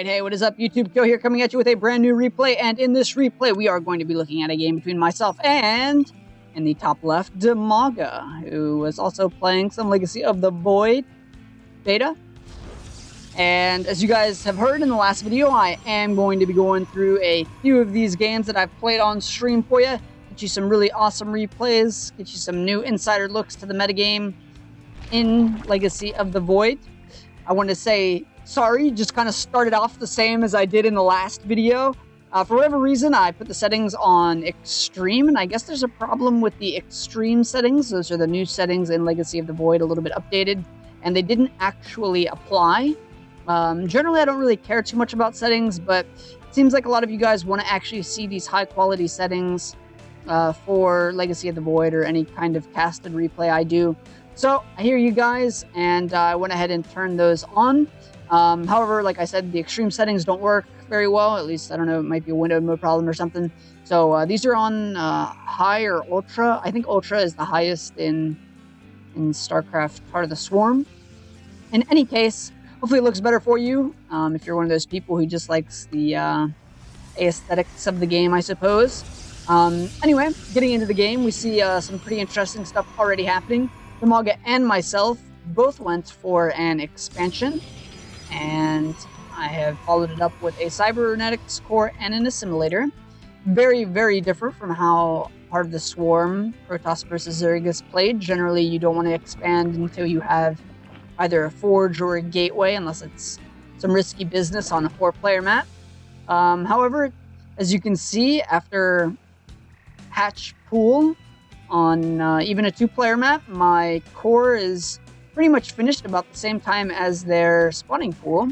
Alright, hey, what is up, YouTube? Kyo here, coming at you with a brand new replay, and in this replay, we are going to be looking at a game between myself and, in the top left, Dimaga, who was also playing some Legacy of the Void beta. And as you guys have heard in the last video, I am going to be going through a few of these games that I've played on stream for you, get you some really awesome replays, get you some new insider looks to the metagame in Legacy of the Void. I want to say sorry, just kind of started off the same as I did in the last video. For whatever reason, I put the settings on extreme, and I guess there's a problem with the extreme settings. Those are the new settings in Legacy of the Void, a little bit updated, and they didn't actually apply. Generally, I don't really care too much about settings, but it seems like a lot of you guys want to actually see these high-quality settings for Legacy of the Void or any kind of casted replay I do. So, I hear you guys, and I went ahead and turned those on. However, like I said, the extreme settings don't work very well. At least, I don't know, it might be a window mode problem or something. So, these are on high or ultra. I think ultra is the highest in Starcraft Heart of the Swarm. In any case, hopefully it looks better for you, if you're one of those people who just likes the aesthetics of the game, I suppose. Anyway, getting into the game, we see some pretty interesting stuff already happening. Dimaga and myself both went for an expansion, and I have followed it up with a cybernetics core and an assimilator. Very, very different from how Heart of the Swarm, Protoss versus Zerg is played. Generally, you don't want to expand until you have either a forge or a gateway, unless it's some risky business on a 4-player map. However, as you can see, after hatch pool on even a 2-player map, my core is pretty much finished about the same time as their spawning pool.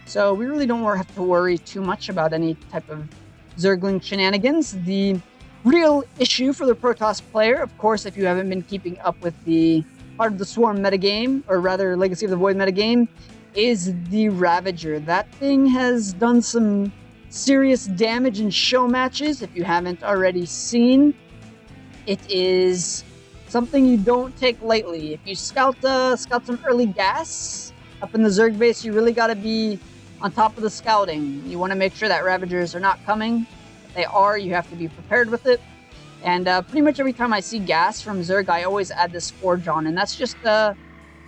So we really don't have to worry too much about any type of Zergling shenanigans. The real issue for the Protoss player, of course, if you haven't been keeping up with the Heart of the Swarm metagame, or rather Legacy of the Void metagame, is the Ravager. That thing has done some serious damage in show matches, if you haven't already seen. It is something you don't take lightly. If you scout some early gas up in the Zerg base, you really got to be on top of the scouting. You want to make sure that Ravagers are not coming. If they are, you have to be prepared with it. And pretty much every time I see gas from Zerg, I always add this Forge on. And that's just a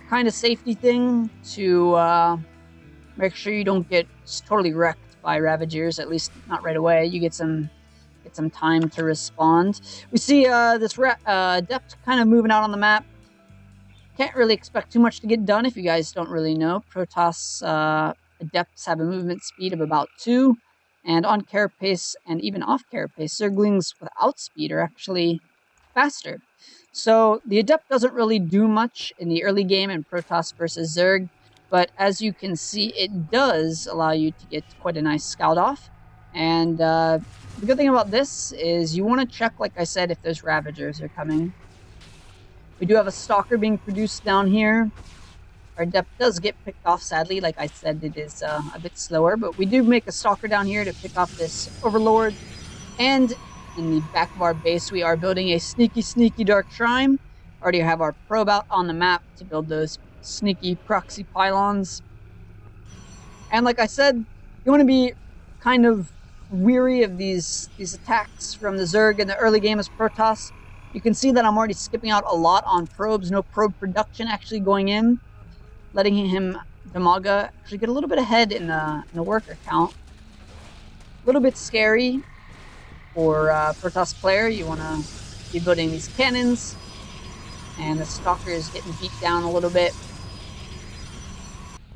kind of safety thing to make sure you don't get totally wrecked by Ravagers, at least not right away. You get some time to respond. We see this Adept kind of moving out on the map. Can't really expect too much to get done if you guys don't really know. Protoss Adepts have a movement speed of about 2, and on carapace and even off carapace, Zerglings without speed are actually faster. So the Adept doesn't really do much in the early game in Protoss versus Zerg, but as you can see, it does allow you to get quite a nice scout off. And the good thing about this is you want to check, like I said, if those Ravagers are coming. We do have a Stalker being produced down here. Our Adept does get picked off, sadly. Like I said, it is a bit slower, but we do make a Stalker down here to pick off this Overlord. And in the back of our base, we are building a sneaky Dark Shrine. Already have our probe out on the map to build those sneaky proxy pylons. And like I said, you want to be kind of weary of these attacks from the Zerg in the early game as Protoss. You can see that I'm already skipping out a lot on probes, no probe production actually going in, letting him, Dimaga, actually get a little bit ahead in the worker count. A little bit scary for Protoss player. You want to be building these cannons, and the Stalker is getting beat down a little bit.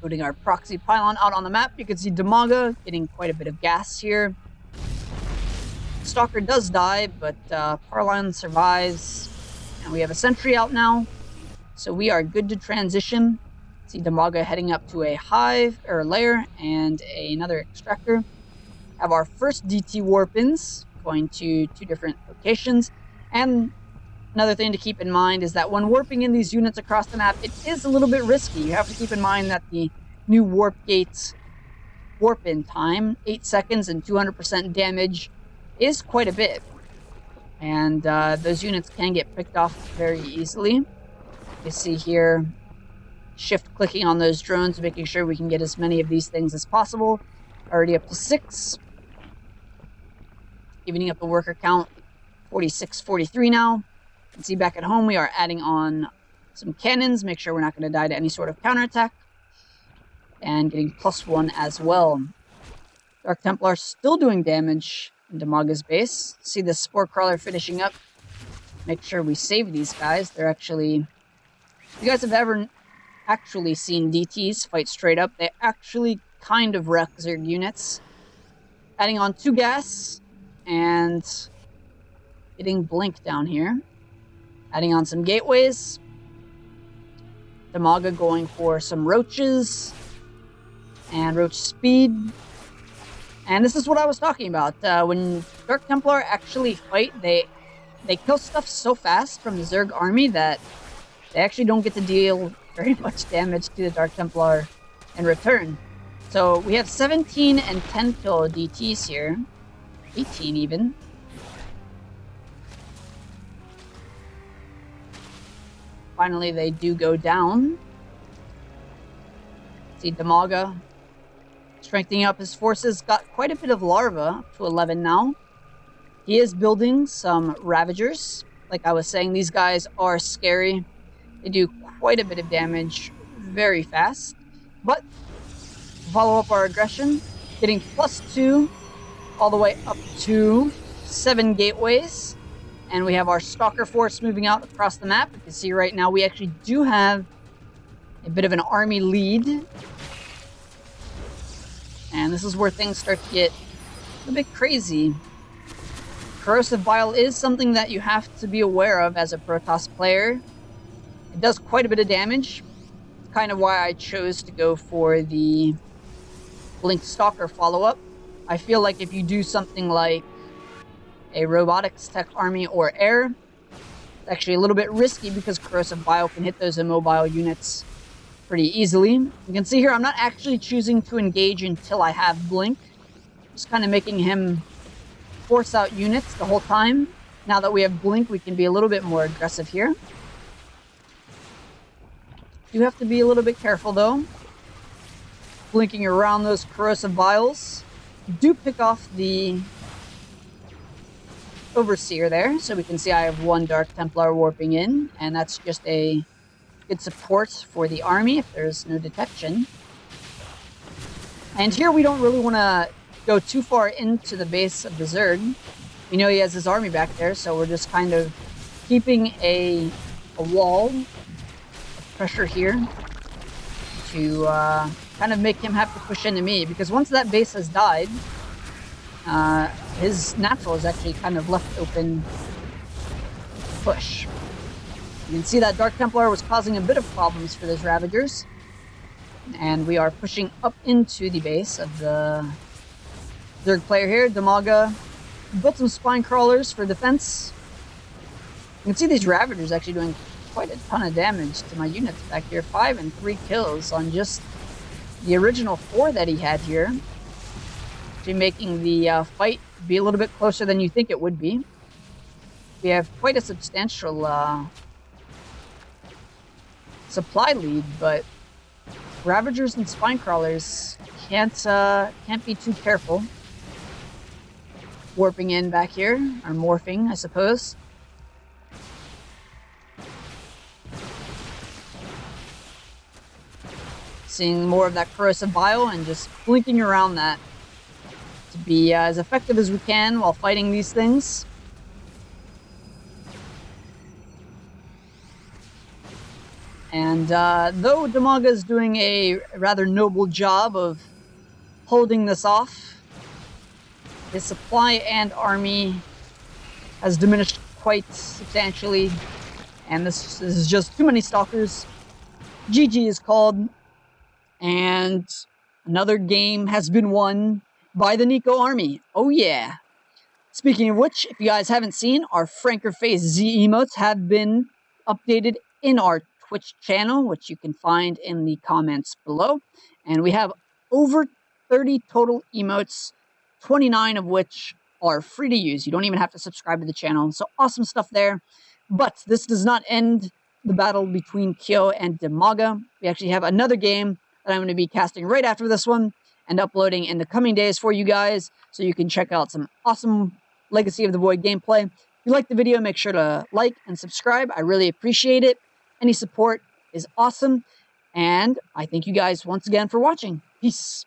Putting our proxy pylon out on the map, you can see Dimaga getting quite a bit of gas here. Stalker does die, but Parline survives, and we have a sentry out now, so we are good to transition. See Dimaga heading up to a hive or lair and another extractor. Have our first DT warp-ins going to 2 different locations, and another thing to keep in mind is that when warping in these units across the map, it is a little bit risky. You have to keep in mind that the new warp gates warp-in time, 8 seconds and 200% damage, is quite a bit. And those units can get picked off very easily. You see here, shift clicking on those drones, making sure we can get as many of these things as possible. Already up to 6. Evening up the worker count, 46, 43 now. You can see back at home we are adding on some cannons, make sure we're not going to die to any sort of counterattack. And getting +1 as well. Dark Templar still doing damage in Dimaga's base. See the Spore Crawler finishing up. Make sure we save these guys. They're actually... If you guys have ever actually seen DTs fight straight up, they actually kind of wreck Zerg units. Adding on 2 gas and getting blink down here. Adding on some gateways. Dimaga going for some roaches and roach speed. And this is what I was talking about. When Dark Templar actually fight, they kill stuff so fast from the Zerg army that they actually don't get to deal very much damage to the Dark Templar in return. So we have 17 and 10 kill DTs here. 18 even. Finally, they do go down. See Dimaga strengthening up his forces. Got quite a bit of larva, up to 11 now. He is building some Ravagers. Like I was saying, these guys are scary. They do quite a bit of damage very fast. But follow up our aggression, getting +2 all the way up to 7 gateways. And we have our Stalker force moving out across the map. You can see right now we actually do have a bit of an army lead. And this is where things start to get a bit crazy. Corrosive Bile is something that you have to be aware of as a Protoss player. It does quite a bit of damage. It's kind of why I chose to go for the Blink Stalker follow-up. I feel like if you do something like a robotics tech army or air, it's actually a little bit risky because Corrosive Bile can hit those immobile units pretty easily. You can see here I'm not actually choosing to engage until I have Blink. Just kind of making him force out units the whole time. Now that we have Blink, we can be a little bit more aggressive here. You have to be a little bit careful though. Blinking around those Corrosive Biles. You do pick off the Overseer there, so we can see I have 1 Dark Templar warping in, and that's just a good support for the army if there's no detection. And here we don't really want to go too far into the base of the Zerg. We know he has his army back there, so we're just kind of keeping a wall of pressure here to kind of make him have to push into me, because once that base has died, his natural is actually kind of left open to push. You can see that Dark Templar was causing a bit of problems for those Ravagers. And we are pushing up into the base of the Zerg player here. Dimaga built some Spine Crawlers for defense. You can see these Ravagers actually doing quite a ton of damage to my units back here. 5 and 3 kills on just the original 4 that he had here. Actually making the fight be a little bit closer than you think it would be. We have quite a substantial supply lead, but Ravagers and Spine Crawlers can't be too careful. Warping in back here, or morphing, I suppose. Seeing more of that Corrosive Bile and just blinking around that to be as effective as we can while fighting these things. And though Dimaga is doing a rather noble job of holding this off, his supply and army has diminished quite substantially, and this is just too many Stalkers. GG is called, and another game has been won by the Nico army. Oh yeah. Speaking of which, if you guys haven't seen, our Franker Face Z emotes have been updated in our Twitch channel, which you can find in the comments below. And we have over 30 total emotes, 29 of which are free to use. You don't even have to subscribe to the channel. So awesome stuff there. But this does not end the battle between Kyo and Dimaga. We actually have another game that I'm going to be casting right after this one. and uploading in the coming days for you guys, so you can check out some awesome Legacy of the Void gameplay. If you like the video, make sure to like and subscribe. I really appreciate it. Any support is awesome. And I thank you guys once again for watching. Peace.